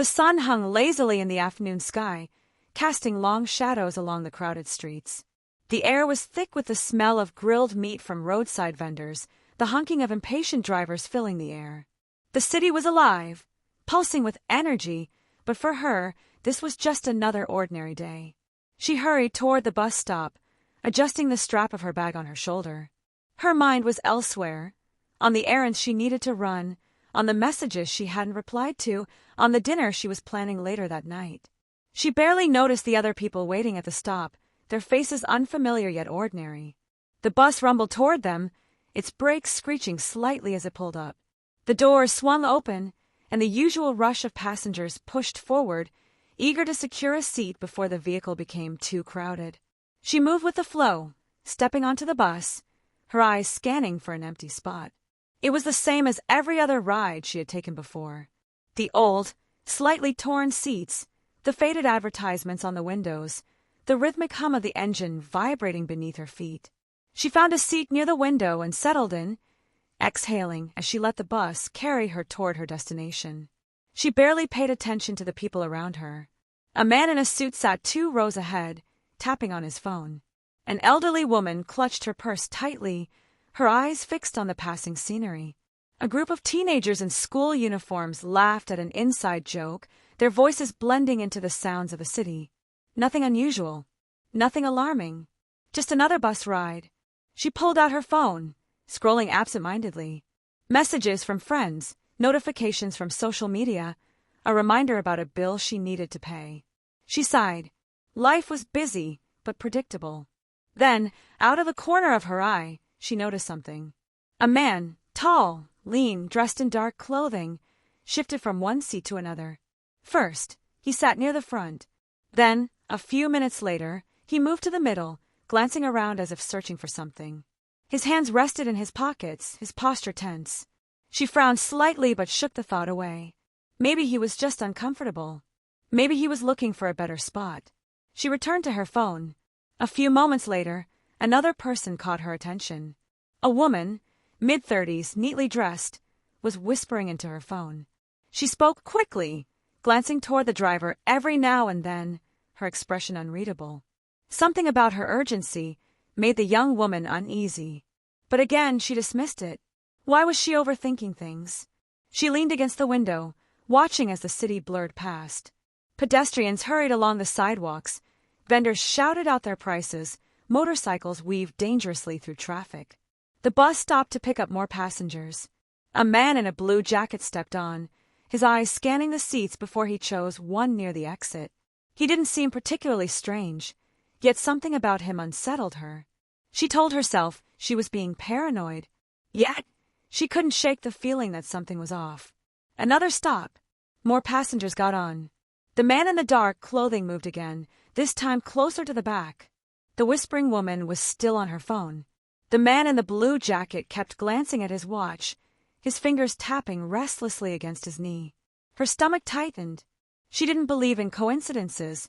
The sun hung lazily in the afternoon sky, casting long shadows along the crowded streets. The air was thick with the smell of grilled meat from roadside vendors, the honking of impatient drivers filling the air. The city was alive, pulsing with energy, but for her, this was just another ordinary day. She hurried toward the bus stop, adjusting the strap of her bag on her shoulder. Her mind was elsewhere, on the errands she needed to run, on the messages she hadn't replied to, on the dinner she was planning later that night. She barely noticed the other people waiting at the stop, their faces unfamiliar yet ordinary. The bus rumbled toward them, its brakes screeching slightly as it pulled up. The doors swung open, and the usual rush of passengers pushed forward, eager to secure a seat before the vehicle became too crowded. She moved with the flow, stepping onto the bus, her eyes scanning for an empty spot. It was the same as every other ride she had taken before. The old, slightly torn seats, the faded advertisements on the windows, the rhythmic hum of the engine vibrating beneath her feet. She found a seat near the window and settled in, exhaling as she let the bus carry her toward her destination. She barely paid attention to the people around her. A man in a suit sat 2 rows ahead, tapping on his phone. An elderly woman clutched her purse tightly, her eyes fixed on the passing scenery. A group of teenagers in school uniforms laughed at an inside joke, their voices blending into the sounds of the city. Nothing unusual, nothing alarming, just another bus ride. She pulled out her phone, scrolling absent-mindedly. Messages from friends, notifications from social media, a reminder about a bill she needed to pay. She sighed. Life was busy, but predictable. Then, out of the corner of her eye, she noticed something. A man, tall, lean, dressed in dark clothing, shifted from one seat to another. First, he sat near the front. Then, a few minutes later, he moved to the middle, glancing around as if searching for something. His hands rested in his pockets, his posture tense. She frowned slightly but shook the thought away. Maybe he was just uncomfortable. Maybe he was looking for a better spot. She returned to her phone. A few moments later, another person caught her attention. A woman, mid-30s, neatly dressed, was whispering into her phone. She spoke quickly, glancing toward the driver every now and then, her expression unreadable. Something about her urgency made the young woman uneasy. But again she dismissed it. Why was she overthinking things? She leaned against the window, watching as the city blurred past. Pedestrians hurried along the sidewalks. Vendors shouted out their prices. Motorcycles weaved dangerously through traffic. The bus stopped to pick up more passengers. A man in a blue jacket stepped on, his eyes scanning the seats before he chose one near the exit. He didn't seem particularly strange, yet something about him unsettled her. She told herself she was being paranoid, yet she couldn't shake the feeling that something was off. Another stop. More passengers got on. The man in the dark clothing moved again, this time closer to the back. The whispering woman was still on her phone. The man in the blue jacket kept glancing at his watch, his fingers tapping restlessly against his knee. Her stomach tightened. She didn't believe in coincidences,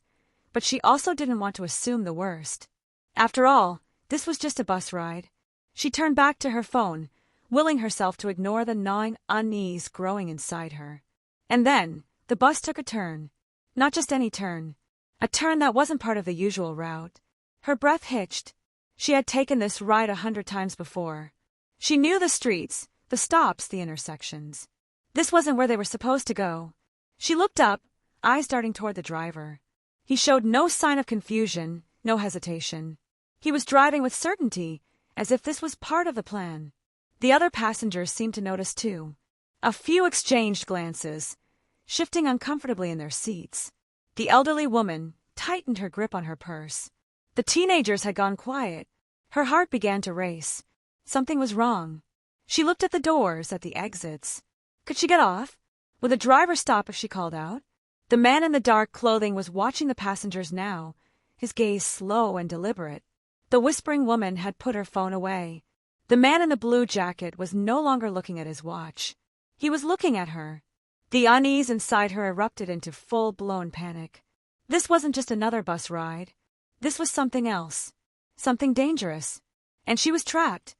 but she also didn't want to assume the worst. After all, this was just a bus ride. She turned back to her phone, willing herself to ignore the gnawing unease growing inside her. And then, the bus took a turn. Not just any turn. A turn that wasn't part of the usual route. Her breath hitched. She had taken this ride 100 times before. She knew the streets, the stops, the intersections. This wasn't where they were supposed to go. She looked up, eyes darting toward the driver. He showed no sign of confusion, no hesitation. He was driving with certainty, as if this was part of the plan. The other passengers seemed to notice too. A few exchanged glances, shifting uncomfortably in their seats. The elderly woman tightened her grip on her purse. The teenagers had gone quiet. Her heart began to race. Something was wrong. She looked at the doors, at the exits. Could she get off? Would the driver stop if she called out? The man in the dark clothing was watching the passengers now, his gaze slow and deliberate. The whispering woman had put her phone away. The man in the blue jacket was no longer looking at his watch. He was looking at her. The unease inside her erupted into full-blown panic. This wasn't just another bus ride. This was something else. Something dangerous. And she was trapped.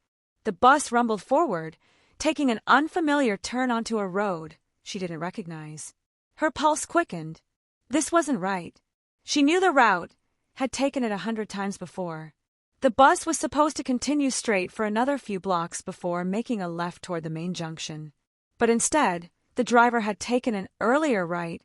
The bus rumbled forward, taking an unfamiliar turn onto a road she didn't recognize. Her pulse quickened. This wasn't right. She knew the route, had taken it 100 times before. The bus was supposed to continue straight for another few blocks before making a left toward the main junction. But instead, the driver had taken an earlier right,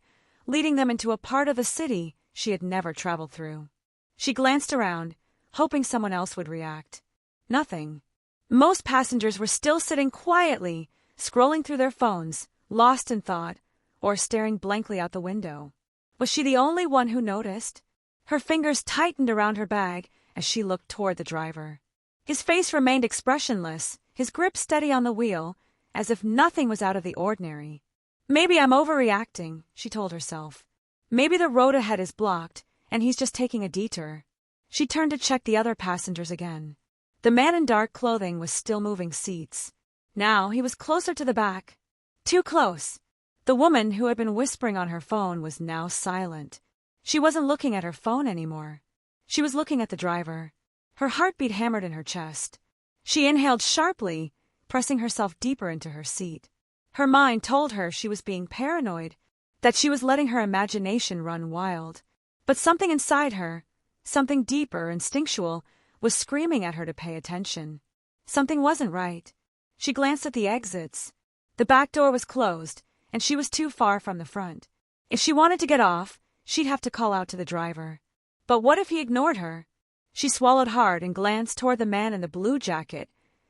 leading them into a part of the city she had never traveled through. She glanced around, hoping someone else would react. Nothing. Most passengers were still sitting quietly, scrolling through their phones, lost in thought, or staring blankly out the window. Was she the only one who noticed? Her fingers tightened around her bag as she looked toward the driver. His face remained expressionless, his grip steady on the wheel, as if nothing was out of the ordinary. Maybe I'm overreacting, she told herself. Maybe the road ahead is blocked, and he's just taking a detour. She turned to check the other passengers again. The man in dark clothing was still moving seats. Now he was closer to the back. Too close. The woman who had been whispering on her phone was now silent. She wasn't looking at her phone anymore. She was looking at the driver. Her heartbeat hammered in her chest. She inhaled sharply, pressing herself deeper into her seat. Her mind told her she was being paranoid, that she was letting her imagination run wild. But something inside her, something deeper, instinctual, was screaming at her to pay attention. Something wasn't right. She glanced at the exits. The back door was closed, and she was too far from the front. If she wanted to get off, she'd have to call out to the driver. But what if he ignored her? She swallowed hard and glanced toward the man in the blue jacket,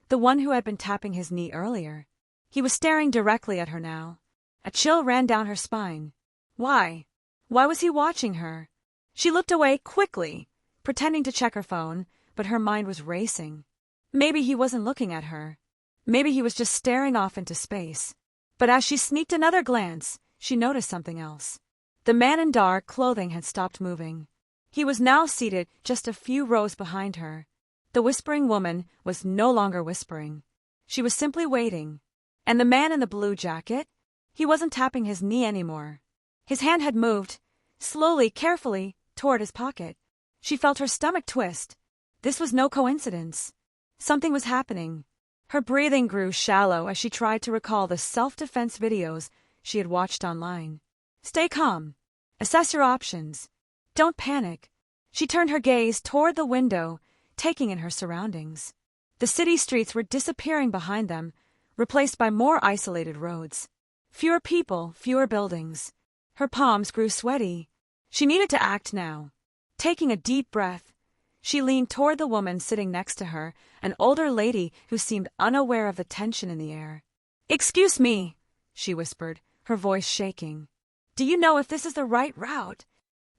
the one who had been tapping his knee earlier. He was staring directly at her now. A chill ran down her spine. Why? Why was he watching her? She looked away quickly, pretending to check her phone, but her mind was racing. Maybe he wasn't looking at her. Maybe he was just staring off into space. But as she sneaked another glance, she noticed something else. The man in dark clothing had stopped moving. He was now seated just a few rows behind her. The whispering woman was no longer whispering. She was simply waiting. And the man in the blue jacket? He wasn't tapping his knee anymore. His hand had moved, slowly, carefully, toward his pocket. She felt her stomach twist. This was no coincidence. Something was happening. Her breathing grew shallow as she tried to recall the self-defense videos she had watched online. Stay calm. Assess your options. Don't panic. She turned her gaze toward the window, taking in her surroundings. The city streets were disappearing behind them, replaced by more isolated roads. Fewer people, fewer buildings. Her palms grew sweaty. She needed to act now. Taking a deep breath, she leaned toward the woman sitting next to her, an older lady who seemed unaware of the tension in the air. "Excuse me," she whispered, her voice shaking. "Do you know if this is the right route?"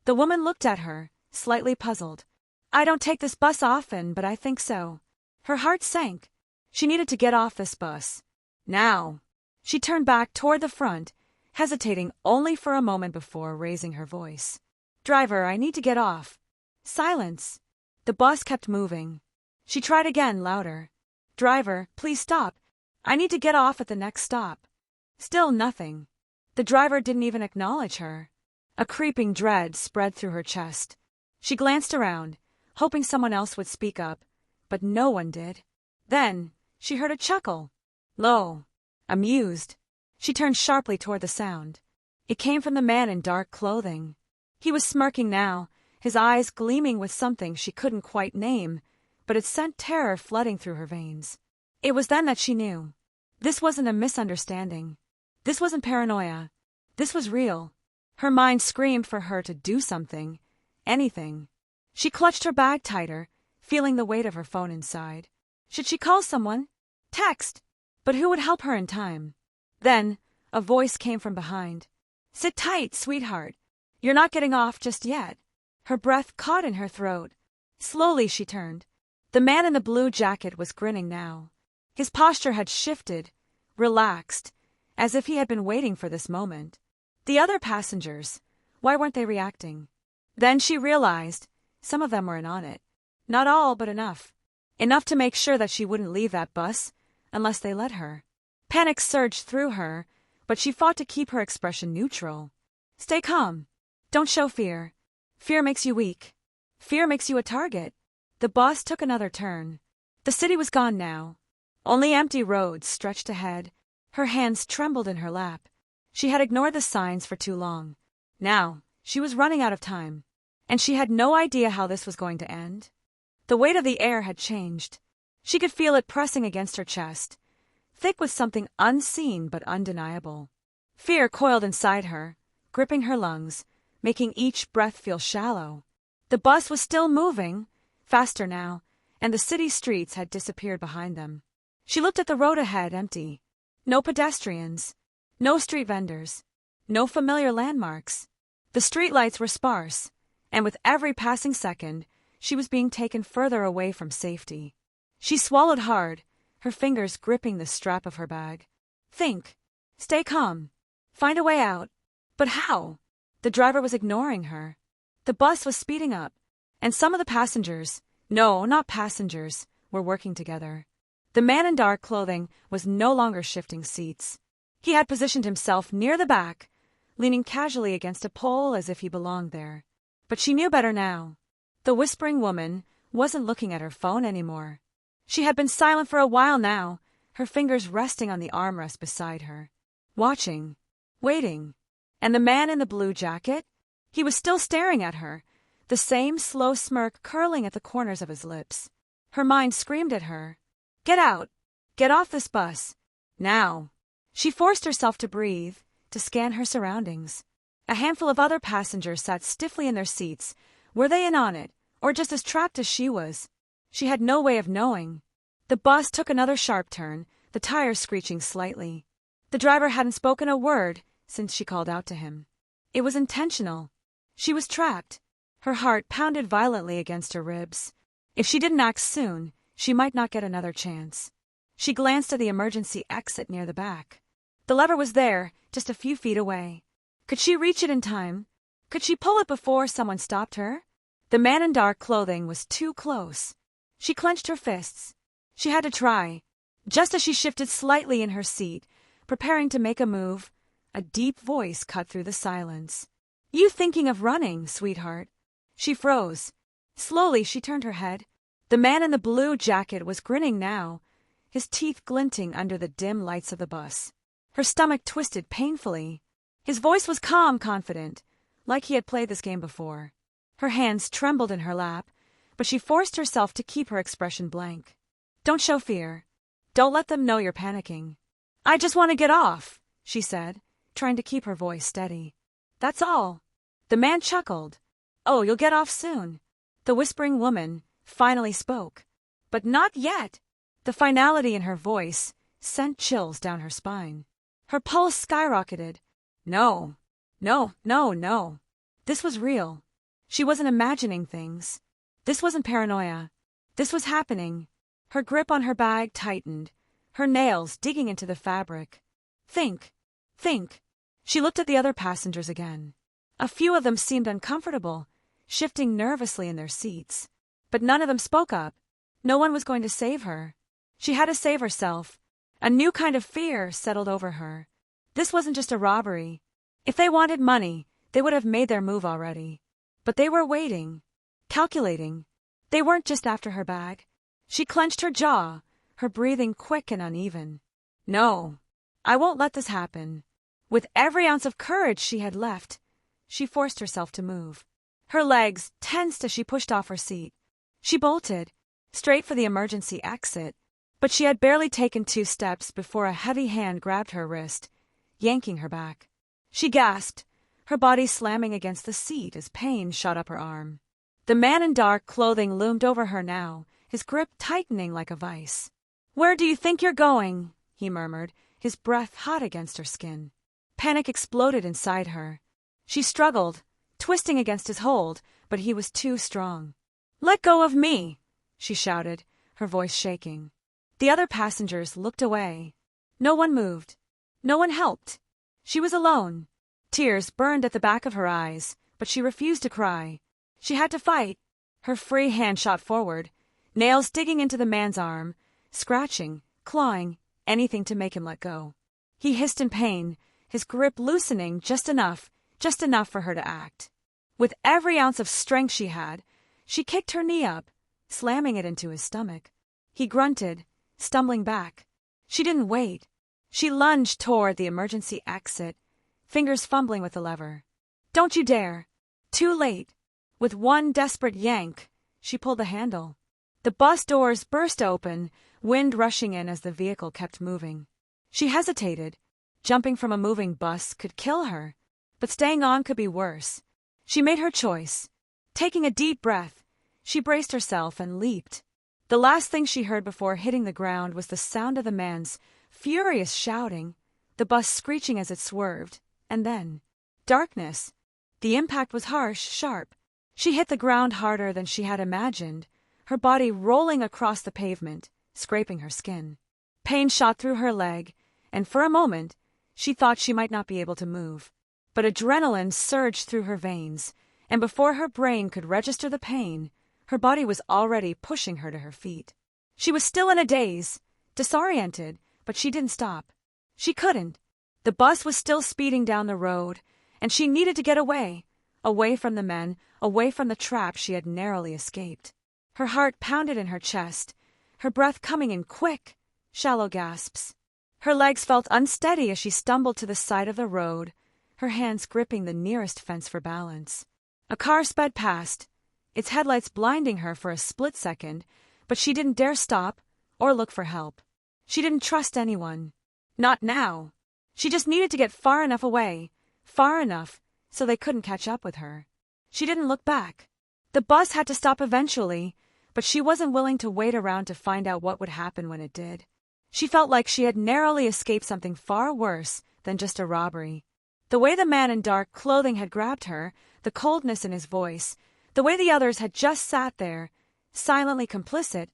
The woman looked at her, slightly puzzled. "I don't take this bus often, but I think so." Her heart sank. She needed to get off this bus. Now. She turned back toward the front, hesitating only for a moment before raising her voice. "Driver, I need to get off." Silence. The bus kept moving. She tried again, louder. "Driver, please stop. I need to get off at the next stop." Still nothing. The driver didn't even acknowledge her. A creeping dread spread through her chest. She glanced around, hoping someone else would speak up, but no one did. Then she heard a chuckle. Low. Amused. She turned sharply toward the sound. It came from the man in dark clothing. He was smirking now, his eyes gleaming with something she couldn't quite name, but it sent terror flooding through her veins. It was then that she knew. This wasn't a misunderstanding. This wasn't paranoia. This was real. Her mind screamed for her to do something. Anything. She clutched her bag tighter, feeling the weight of her phone inside. Should she call someone? Text. But who would help her in time? Then, a voice came from behind. "Sit tight, sweetheart. You're not getting off just yet." Her breath caught in her throat. Slowly she turned. The man in the blue jacket was grinning now. His posture had shifted, relaxed, as if he had been waiting for this moment. The other passengers, why weren't they reacting? Then she realized, some of them were in on it. Not all, but enough. Enough to make sure that she wouldn't leave that bus, unless they let her. Panic surged through her, but she fought to keep her expression neutral. Stay calm. Don't show fear. Fear makes you weak. Fear makes you a target. The bus took another turn. The city was gone now. Only empty roads stretched ahead. Her hands trembled in her lap. She had ignored the signs for too long. Now, she was running out of time. And she had no idea how this was going to end. The weight of the air had changed. She could feel it pressing against her chest, thick with something unseen but undeniable. Fear coiled inside her, gripping her lungs, making each breath feel shallow. The bus was still moving, faster now, and the city streets had disappeared behind them. She looked at the road ahead, empty. No pedestrians, no street vendors, no familiar landmarks. The streetlights were sparse, and with every passing second, she was being taken further away from safety. She swallowed hard, her fingers gripping the strap of her bag. Think. Stay calm. Find a way out. But how? The driver was ignoring her. The bus was speeding up, and some of the passengers, no, not passengers, were working together. The man in dark clothing was no longer shifting seats. He had positioned himself near the back, leaning casually against a pole as if he belonged there. But she knew better now. The whispering woman wasn't looking at her phone anymore. She had been silent for a while now, her fingers resting on the armrest beside her. Watching. Waiting. And the man in the blue jacket? He was still staring at her, the same slow smirk curling at the corners of his lips. Her mind screamed at her. Get out. Get off this bus. Now. She forced herself to breathe, to scan her surroundings. A handful of other passengers sat stiffly in their seats. Were they in on it, or just as trapped as she was? She had no way of knowing. The bus took another sharp turn, the tires screeching slightly. The driver hadn't spoken a word since she called out to him. It was intentional. She was trapped. Her heart pounded violently against her ribs. If she didn't act soon, she might not get another chance. She glanced at the emergency exit near the back. The lever was there, just a few feet away. Could she reach it in time? Could she pull it before someone stopped her? The man in dark clothing was too close. She clenched her fists. She had to try. Just as she shifted slightly in her seat, preparing to make a move, a deep voice cut through the silence. You thinking of running, sweetheart? She froze. Slowly she turned her head. The man in the blue jacket was grinning now, his teeth glinting under the dim lights of the bus. Her stomach twisted painfully. His voice was calm, confident, like he had played this game before. Her hands trembled in her lap, but she forced herself to keep her expression blank. Don't show fear. Don't let them know you're panicking. I just want to get off, she said, trying to keep her voice steady. That's all. The man chuckled. Oh, you'll get off soon. The whispering woman finally spoke. But not yet. The finality in her voice sent chills down her spine. Her pulse skyrocketed. No. No, no, no. This was real. She wasn't imagining things. This wasn't paranoia. This was happening. Her grip on her bag tightened, her nails digging into the fabric. Think. Think. She looked at the other passengers again. A few of them seemed uncomfortable, shifting nervously in their seats. But none of them spoke up. No one was going to save her. She had to save herself. A new kind of fear settled over her. This wasn't just a robbery. If they wanted money, they would have made their move already. But they were waiting, calculating. They weren't just after her bag. She clenched her jaw, her breathing quick and uneven. No, I won't let this happen. With every ounce of courage she had left, she forced herself to move. Her legs tensed as she pushed off her seat. She bolted, straight for the emergency exit, but she had barely taken 2 steps before a heavy hand grabbed her wrist, yanking her back. She gasped, her body slamming against the seat as pain shot up her arm. The man in dark clothing loomed over her now, his grip tightening like a vice. Where do you think you're going? He murmured, his breath hot against her skin. Panic exploded inside her. She struggled, twisting against his hold, but he was too strong. Let go of me, she shouted, her voice shaking. The other passengers looked away. No one moved. No one helped. She was alone. Tears burned at the back of her eyes, but she refused to cry. She had to fight. Her free hand shot forward, nails digging into the man's arm, scratching, clawing, anything to make him let go. He hissed in pain, his grip loosening just enough for her to act. With every ounce of strength she had, she kicked her knee up, slamming it into his stomach. He grunted, stumbling back. She didn't wait. She lunged toward the emergency exit, fingers fumbling with the lever. "Don't you dare!" Too late. With one desperate yank, she pulled the handle. The bus doors burst open, wind rushing in as the vehicle kept moving. She hesitated. Jumping from a moving bus could kill her, but staying on could be worse. She made her choice. Taking a deep breath, she braced herself and leaped. The last thing she heard before hitting the ground was the sound of the man's furious shouting, the bus screeching as it swerved, and then darkness. The impact was harsh, sharp. She hit the ground harder than she had imagined, her body rolling across the pavement, scraping her skin. Pain shot through her leg, and for a moment, she thought she might not be able to move. But adrenaline surged through her veins, and before her brain could register the pain, her body was already pushing her to her feet. She was still in a daze, disoriented, but she didn't stop. She couldn't. The bus was still speeding down the road, and she needed to get away from the men, away from the trap she had narrowly escaped. Her heart pounded in her chest, her breath coming in quick, shallow gasps. Her legs felt unsteady as she stumbled to the side of the road, her hands gripping the nearest fence for balance. A car sped past, its headlights blinding her for a split second, but she didn't dare stop or look for help. She didn't trust anyone. Not now. She just needed to get far enough away, far enough so they couldn't catch up with her. She didn't look back. The bus had to stop eventually, but she wasn't willing to wait around to find out what would happen when it did. She felt like she had narrowly escaped something far worse than just a robbery. The way the man in dark clothing had grabbed her, the coldness in his voice, the way the others had just sat there, silently complicit,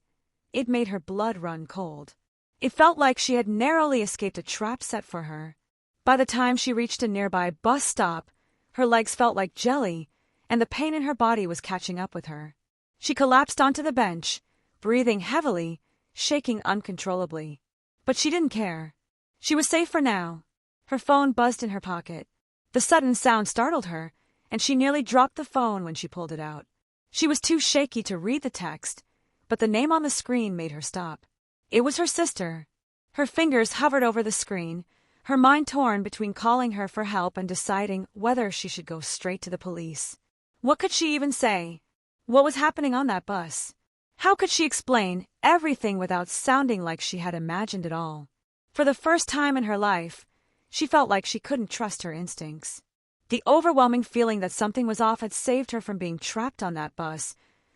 it made her blood run cold. It felt like she had narrowly escaped a trap set for her. By the time she reached a nearby bus stop, her legs felt like jelly, and the pain in her body was catching up with her. She collapsed onto the bench, breathing heavily, shaking uncontrollably. But she didn't care. She was safe for now. Her phone buzzed in her pocket. The sudden sound startled her, and she nearly dropped the phone when she pulled it out. She was too shaky to read the text, but the name on the screen made her stop. It was her sister. Her fingers hovered over the screen, her mind torn between calling her for help and deciding whether she should go straight to the police. What could she even say? What was happening on that bus? How could she explain everything without sounding like she had imagined it all? For the first time in her life, she felt like she couldn't trust her instincts. The overwhelming feeling that something was off had saved her from being trapped on that bus,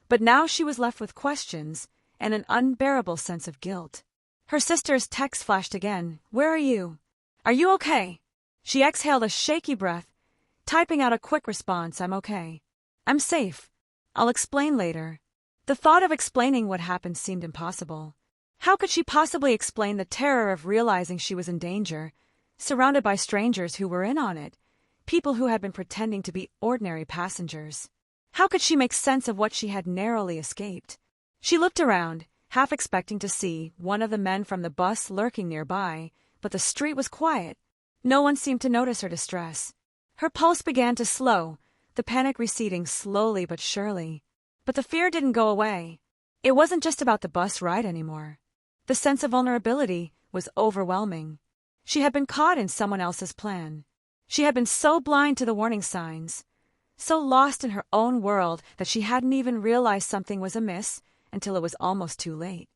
but now she was left with questions and an unbearable sense of guilt. Her sister's text flashed again. "Where are you? Are you okay?" She exhaled a shaky breath, typing out a quick response. "I'm okay. I'm safe. I'll explain later." The thought of explaining what happened seemed impossible. How could she possibly explain the terror of realizing she was in danger, surrounded by strangers who were in on it, people who had been pretending to be ordinary passengers? How could she make sense of what she had narrowly escaped? She looked around, half expecting to see one of the men from the bus lurking nearby, but the street was quiet. No one seemed to notice her distress. Her pulse began to slow, the panic receding slowly but surely. But the fear didn't go away. It wasn't just about the bus ride anymore. The sense of vulnerability was overwhelming. She had been caught in someone else's plan. She had been so blind to the warning signs, so lost in her own world that she hadn't even realized something was amiss until it was almost too late.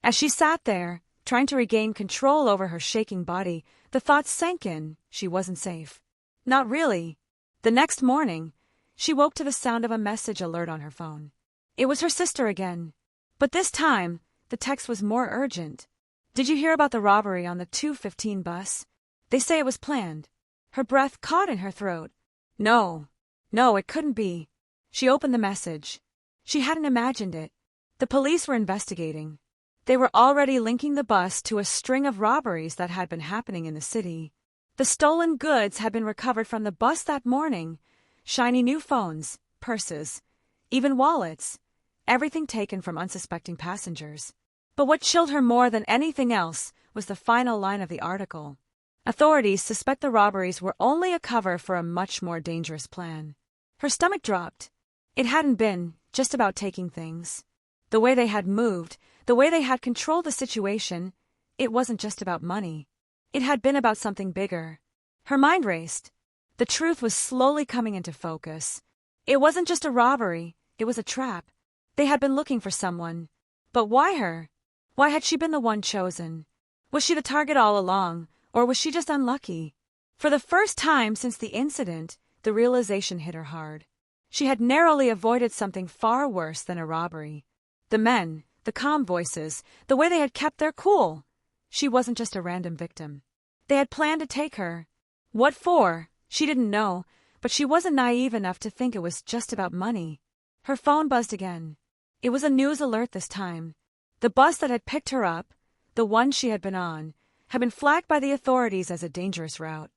As she sat there, trying to regain control over her shaking body, the thought sank in: she wasn't safe. Not really. The next morning, she woke to the sound of a message alert on her phone. It was her sister again. But this time, the text was more urgent. "Did you hear about the robbery on the 2:15 bus? They say it was planned." Her breath caught in her throat. No, it couldn't be. She opened the message. She hadn't imagined it. The police were investigating. They were already linking the bus to a string of robberies that had been happening in the city. The stolen goods had been recovered from the bus that morning. Shiny new phones, purses, even wallets. Everything taken from unsuspecting passengers. But what chilled her more than anything else was the final line of the article. Authorities suspect the robberies were only a cover for a much more dangerous plan. Her stomach dropped. It hadn't been just about taking things. The way they had moved, the way they had controlled the situation, it wasn't just about money. It had been about something bigger. Her mind raced. The truth was slowly coming into focus. It wasn't just a robbery, it was a trap. They had been looking for someone. But why her? Why had she been the one chosen? Was she the target all along, or was she just unlucky? For the first time since the incident, the realization hit her hard. She had narrowly avoided something far worse than a robbery. The men, the calm voices, the way they had kept their cool. She wasn't just a random victim. They had planned to take her. What for? She didn't know, but she wasn't naive enough to think it was just about money. Her phone buzzed again. It was a news alert this time. The bus that had picked her up, the one she had been on, had been flagged by the authorities as a dangerous route.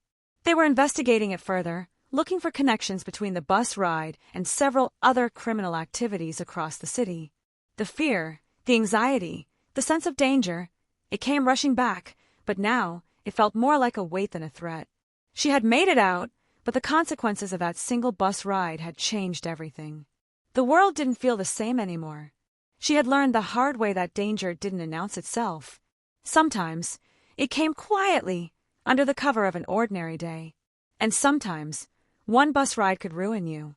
They were investigating it further, looking for connections between the bus ride and several other criminal activities across the city. The fear, the anxiety, the sense of danger, it came rushing back, but now it felt more like a weight than a threat. She had made it out, but the consequences of that single bus ride had changed everything. The world didn't feel the same anymore. She had learned the hard way that danger didn't announce itself. Sometimes it came quietly, under the cover of an ordinary day. And sometimes one bus ride could ruin you.